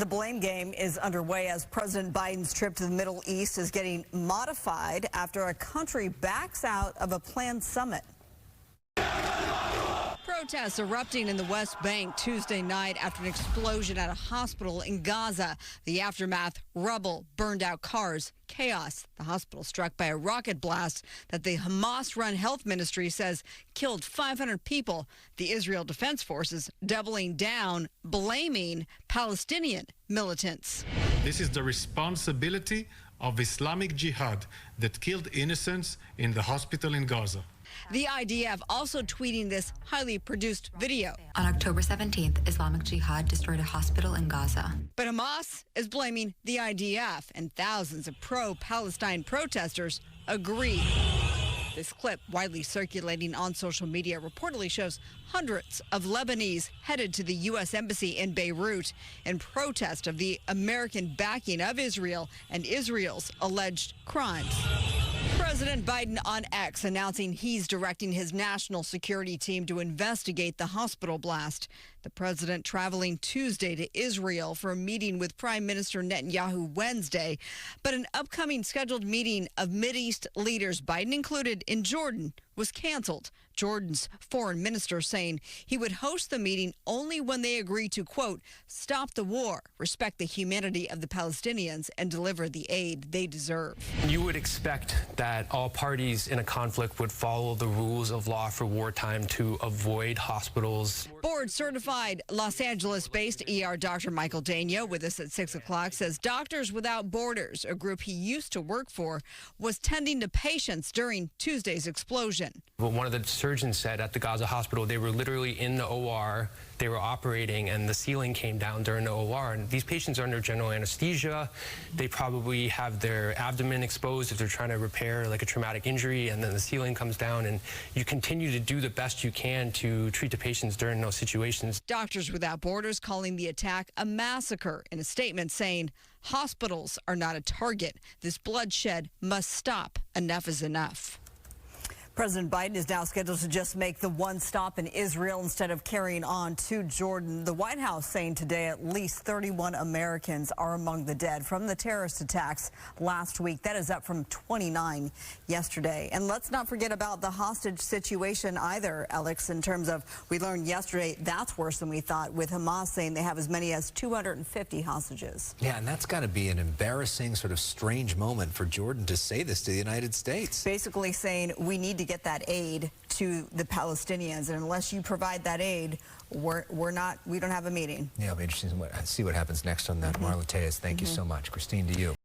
The blame game is underway as President Biden's trip to the Middle East is getting modified after a country backs out of a planned summit. Protests erupting in the West Bank Tuesday night after an explosion at a hospital in Gaza. The aftermath: rubble, burned out cars, chaos. The hospital struck by a rocket blast that the Hamas-run health ministry says killed 500 people. The Israel Defense Forces doubling down, blaming Palestinian militants. This is the responsibility of Islamic Jihad that killed innocents in the hospital in Gaza. The IDF also tweeting this highly produced video. On October 17th, Islamic Jihad destroyed a hospital in Gaza. But Hamas is blaming the IDF, and thousands of pro-Palestine protesters agree. This clip, widely circulating on social media, reportedly shows hundreds of Lebanese headed to the U.S. Embassy in Beirut in protest of the American backing of Israel and Israel's alleged crimes. President Biden on X announcing he's directing his national security team to investigate the hospital blast. The president traveling Tuesday to Israel for a meeting with Prime Minister Netanyahu Wednesday. But an upcoming scheduled meeting of Mideast leaders, Biden included, in Jordan was canceled. Jordan's foreign minister saying he would host the meeting only when they agree to, quote, stop the war, respect the humanity of the Palestinians, and deliver the aid they deserve. You would expect that all parties in a conflict would follow the rules of law for wartime to avoid hospitals. Board-certified Los Angeles-based ER Dr. Michael Daño, with us at 6 o'clock, says Doctors Without Borders, a group he used to work for, was tending to patients during Tuesday's explosion. Well, one of the surgeons said at the Gaza hospital they were literally in the OR, they were operating, and the ceiling came down during the OR. And these patients are under general anesthesia. They probably have their abdomen exposed if they're trying to repair like a traumatic injury, and then the ceiling comes down, and you continue to do the best you can to treat the patients during those situations. Doctors Without Borders calling the attack a massacre, in a statement saying hospitals are not a target. This bloodshed must stop. Enough is enough. President Biden is now scheduled to just make the one stop in Israel instead of carrying on to Jordan. The White House saying today at least 31 Americans are among the dead from the terrorist attacks last week. That is up from 29 yesterday. And let's not forget about the hostage situation either, Alex, in terms of, we learned yesterday that's worse than we thought, with Hamas saying they have as many as 250 hostages. Yeah, and that's got to be an embarrassing, sort of strange moment for Jordan to say this to the United States. Basically saying we need to get that aid to the Palestinians, and unless you provide that aid, we don't have a meeting. Yeah, it'll be interesting to see what happens next on that. Marla Tejas, thank you so much. Christine, to you.